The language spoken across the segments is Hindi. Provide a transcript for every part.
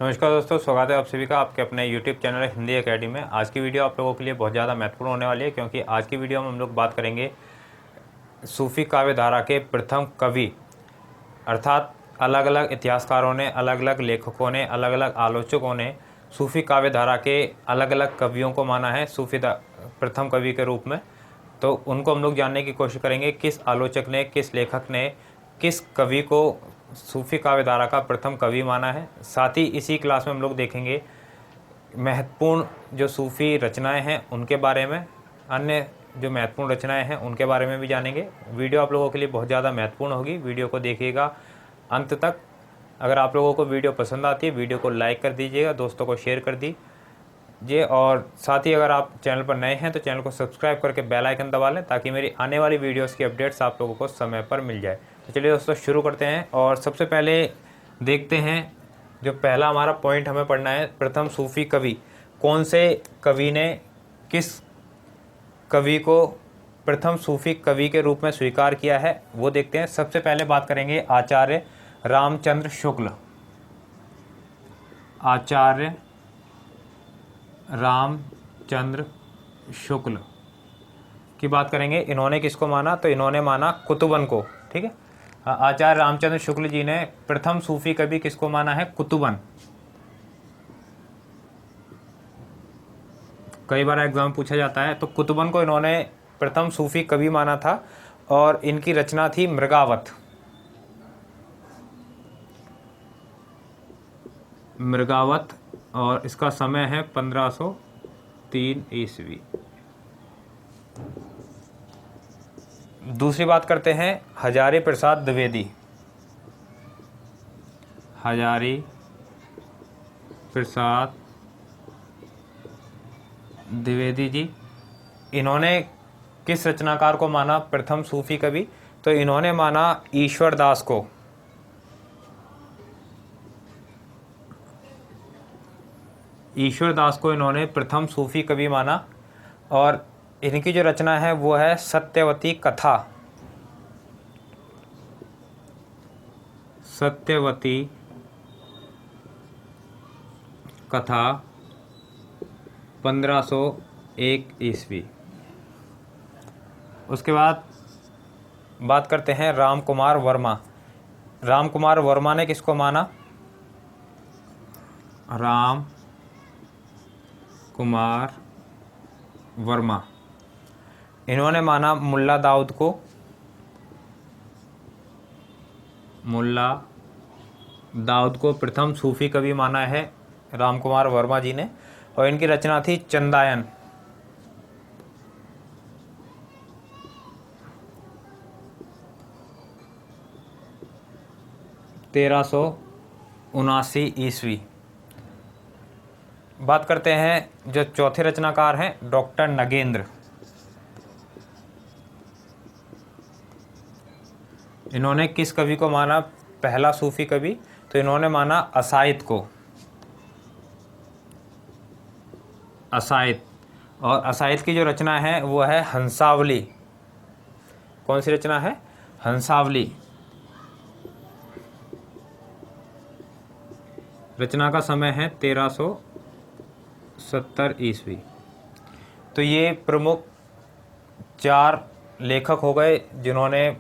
नमस्कार दोस्तों, स्वागत है आप सभी का आपके अपने YouTube चैनल हिंदी एकेडमी में। आज की वीडियो आप लोगों के लिए बहुत ज़्यादा महत्वपूर्ण होने वाली है, क्योंकि आज की वीडियो में हम लोग बात करेंगे सूफ़ी काव्य धारा के प्रथम कवि, अर्थात अलग अलग इतिहासकारों ने, अलग अलग लेखकों ने, अलग अलग आलोचकों ने सूफ़ी काव्य धारा के अलग अलग कवियों को माना है प्रथम कवि के रूप में। तो उनको हम लोग जानने की कोशिश करेंगे, किस आलोचक ने, किस लेखक ने, किस कवि को सूफ़ी काव्य धारा का प्रथम कवि माना है। साथ ही इसी क्लास में हम लोग देखेंगे महत्वपूर्ण जो सूफ़ी रचनाएं हैं उनके बारे में, अन्य जो महत्वपूर्ण रचनाएं हैं उनके बारे में भी जानेंगे। वीडियो आप लोगों के लिए बहुत ज़्यादा महत्वपूर्ण होगी, वीडियो को देखिएगा अंत तक। अगर आप लोगों को वीडियो पसंद आती है, वीडियो को लाइक कर दीजिएगा, दोस्तों को शेयर कर दीजिए, और साथ ही अगर आप चैनल पर नए हैं तो चैनल को सब्सक्राइब करके बेल आइकन दबा लें, ताकि मेरी आने वाली वीडियोस की अपडेट्स आप लोगों को समय पर मिल जाए। तो चलिए दोस्तों शुरू करते हैं, और सबसे पहले देखते हैं जो पहला हमारा पॉइंट हमें पढ़ना है, प्रथम सूफ़ी कवि। कौन से कवि ने किस कवि को प्रथम सूफ़ी कवि के रूप में स्वीकार किया है वो देखते हैं। सबसे पहले बात करेंगे आचार्य रामचंद्र शुक्ल। आचार्य रामचंद्र शुक्ल की बात करेंगे। इन्होंने किसको माना? तो इन्होंने माना कुतुबन को। ठीक है, आचार्य रामचंद्र शुक्ल जी ने प्रथम सूफ़ी कवि किसको माना है? कुतुबन। कई बार एग्जाम पूछा जाता है, तो कुतुबन को इन्होंने प्रथम सूफ़ी कवि माना था, और इनकी रचना थी मृगावत। मृगावत, और इसका समय है 1503 ईस्वी। दूसरी बात करते हैं हजारी प्रसाद द्विवेदी। हजारी प्रसाद द्विवेदी जी, इन्होंने किस रचनाकार को माना प्रथम सूफ़ी कवि? तो इन्होंने माना ईश्वर दास को। ईश्वर दास को इन्होंने प्रथम सूफ़ी कवि माना, और इनकी जो रचना है वो है सत्यवती कथा। सत्यवती कथा 1501 ईस्वी। उसके बाद बात करते हैं राम कुमार वर्मा। राम कुमार वर्मा ने किसको माना? राम कुमार वर्मा, इन्होंने माना मुल्ला दाऊद को। मुल्ला दाऊद को प्रथम सूफ़ी कवि माना है राम कुमार वर्मा जी ने, और इनकी रचना थी चंदायन। (1379 ईस्वी). बात करते हैं जो चौथे रचनाकार हैं डॉक्टर नगेंद्र। इन्होंने किस कवि को माना पहला सूफ़ी कवि? तो इन्होंने माना असाइद को। असाइद, और असाइद की जो रचना है वो है हंसावली। कौन सी रचना है? हंसावली। रचना का समय है 1370 ईस्वी। तो ये प्रमुख 4 लेखक हो गए जिन्होंने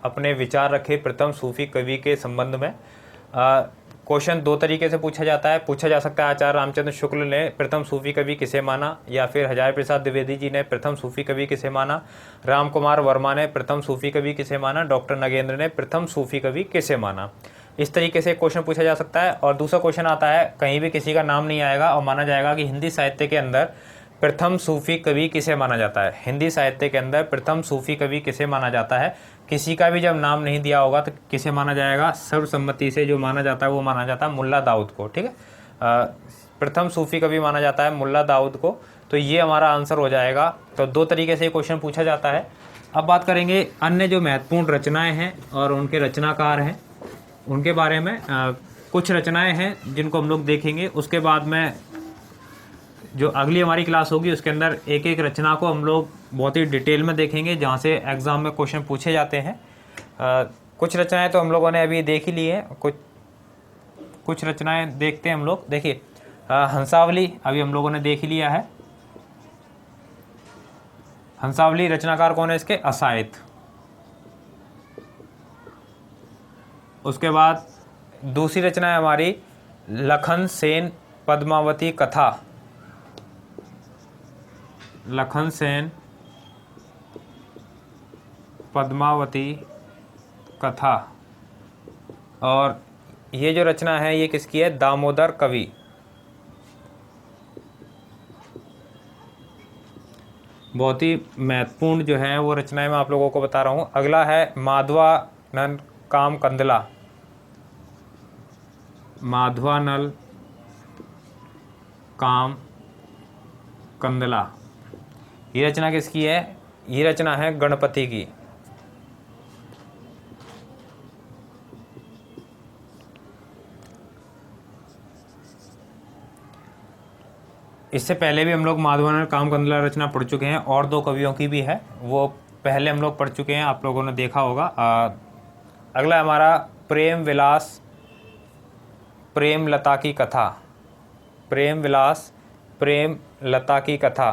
अपने विचार रखे प्रथम सूफ़ी कवि के संबंध में। क्वेश्चन 2 तरीके से पूछा जा सकता है, आचार्य रामचंद्र शुक्ल ने प्रथम सूफ़ी कवि किसे माना, या फिर हजारी प्रसाद द्विवेदी जी ने प्रथम सूफ़ी कवि किसे माना, राम कुमार वर्मा ने प्रथम सूफ़ी कवि किसे माना, डॉक्टर नगेंद्र ने प्रथम सूफ़ी कवि किसे माना। इस तरीके से क्वेश्चन पूछा जा सकता है। और दूसरा क्वेश्चन आता है, कहीं भी किसी का नाम नहीं आएगा और माना जाएगा कि हिंदी साहित्य के अंदर प्रथम सूफ़ी कवि किसे माना जाता है। हिंदी साहित्य के अंदर प्रथम सूफ़ी कवि किसे माना जाता है, किसी का भी जब नाम नहीं दिया होगा तो किसे माना जाएगा? सर्वसम्मति से जो माना जाता है वो माना जाता है मुल्ला दाऊद को। ठीक है, प्रथम सूफ़ी कवि माना जाता है मुल्ला दाऊद को। तो ये हमारा आंसर हो जाएगा। तो 2 तरीके से क्वेश्चन पूछा जाता है। अब बात करेंगे अन्य जो महत्वपूर्ण रचनाएं हैं और उनके रचनाकार हैं उनके बारे में। कुछ रचनाएं हैं जिनको हम लोग देखेंगे, उसके बाद में जो अगली हमारी क्लास होगी उसके अंदर एक एक रचना को हम लोग बहुत ही डिटेल में देखेंगे, जहाँ से एग्ज़ाम में क्वेश्चन पूछे जाते हैं। कुछ रचनाएं तो हम लोगों ने अभी देख ही ली हैं, कुछ रचनाएं देखते हैं हम लोग। देखिए हंसावली अभी हम लोगों ने देख ही लिया है। हंसावली रचनाकार कौन है इसके? असायत। उसके बाद दूसरी रचना है हमारी लखन सेन पद्मावती कथा। लखन सेन पद्मावती कथा। और ये जो रचना है ये किसकी है? दामोदर कवि। बहुत ही महत्वपूर्ण जो है वो रचनाएं मैं आप लोगों को बता रहा हूँ। अगला है माधवानल काम कंदला। माधवानल काम कंदला, ये रचना किसकी है? ये रचना है गणपति की। इससे पहले भी हम लोग माधवानल काम कंदला रचना पढ़ चुके हैं, और दो कवियों की भी है, वो पहले हम लोग पढ़ चुके हैं, आप लोगों ने देखा होगा। अगला हमारा प्रेम विलास प्रेम लता की कथा। प्रेम विलास प्रेम लता की कथा।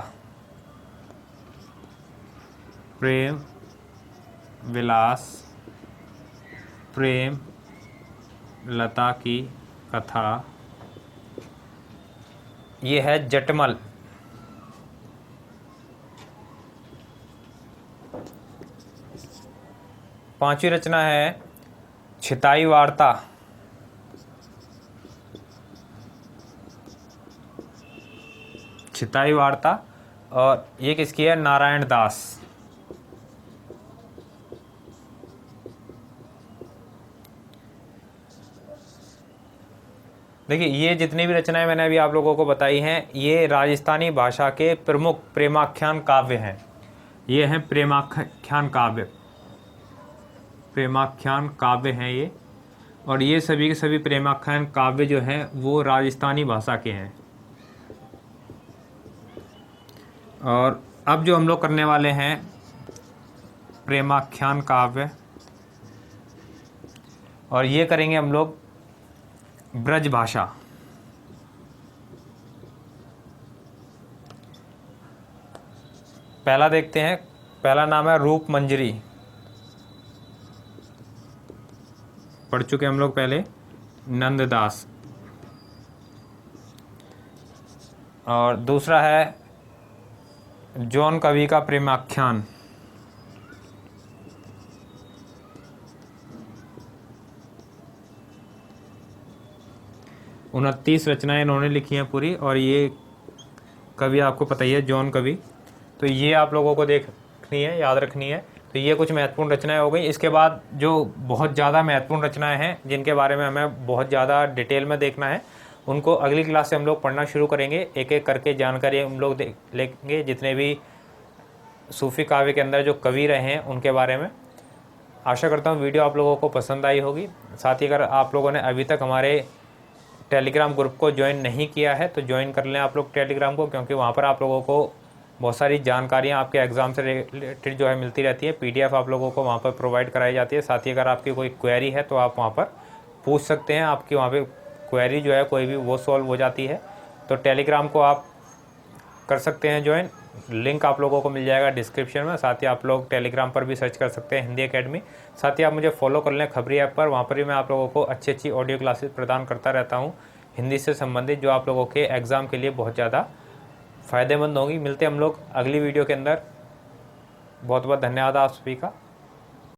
प्रेम विलास प्रेम लता की कथा, ये है जटमल। पांचवी रचना है छिताई वार्ता। छिताई वार्ता, और ये किसकी है? नारायण दास। देखिए ये जितनी भी रचनाएं मैंने अभी आप लोगों को बताई हैं, ये राजस्थानी भाषा के प्रमुख प्रेमाख्यान काव्य हैं। ये हैं प्रेमाख्यान काव्य, प्रेमाख्यान काव्य हैं ये। और ये सभी के सभी प्रेमाख्यान काव्य जो हैं वो राजस्थानी भाषा के हैं। और अब जो हम लोग करने वाले हैं प्रेमाख्यान काव्य, और ये करेंगे हम लोग ब्रज भाषा। पहला देखते हैं, पहला नाम है रूप मंजरी, पढ़ चुके हम लोग पहले, नंददास। और दूसरा है जौन कवि का प्रेमाख्यान। उनतीस रचनाएं इन्होंने लिखी हैं पूरी, और ये कवि आपको पता ही है जॉन कवि। तो ये आप लोगों को देखनी है, याद रखनी है। तो ये कुछ महत्वपूर्ण रचनाएं हो गई। इसके बाद जो बहुत ज़्यादा महत्वपूर्ण रचनाएं हैं जिनके बारे में हमें बहुत ज़्यादा डिटेल में देखना है, उनको अगली क्लास से हम लोग पढ़ना शुरू करेंगे। एक एक करके जानकारी हम लोग देख लेंगे, जितने भी सूफ़ी काव्य के अंदर जो कवि रहे हैं उनके बारे में। आशा करता हूँ वीडियो आप लोगों को पसंद आई होगी। साथ ही अगर आप लोगों ने अभी तक हमारे टेलीग्राम ग्रुप को ज्वाइन नहीं किया है तो ज्वाइन कर लें आप लोग टेलीग्राम को, क्योंकि वहाँ पर आप लोगों को बहुत सारी जानकारियाँ आपके एग्ज़ाम से रिलेटेड जो है मिलती रहती है। पीडीएफ आप लोगों को वहाँ पर प्रोवाइड कराई जाती है। साथ ही अगर आपकी कोई क्वेरी है तो आप वहाँ पर पूछ सकते हैं, आपकी वहाँ पे क्वेरी जो है कोई भी वो सॉल्व हो जाती है। तो टेलीग्राम को आप कर सकते हैं ज्वाइन, लिंक आप लोगों को मिल जाएगा डिस्क्रिप्शन में। साथ ही आप लोग टेलीग्राम पर भी सर्च कर सकते हैं हिंदी एकेडमी। साथ ही आप मुझे फॉलो कर लें खबरी ऐप पर, वहाँ पर भी मैं आप लोगों को अच्छी अच्छी ऑडियो क्लासेस प्रदान करता रहता हूँ हिंदी से संबंधित, जो आप लोगों के एग्ज़ाम के लिए बहुत ज़्यादा फ़ायदेमंद होगी। मिलते हैं हम लोग अगली वीडियो के अंदर। बहुत बहुत धन्यवाद आप सभी का।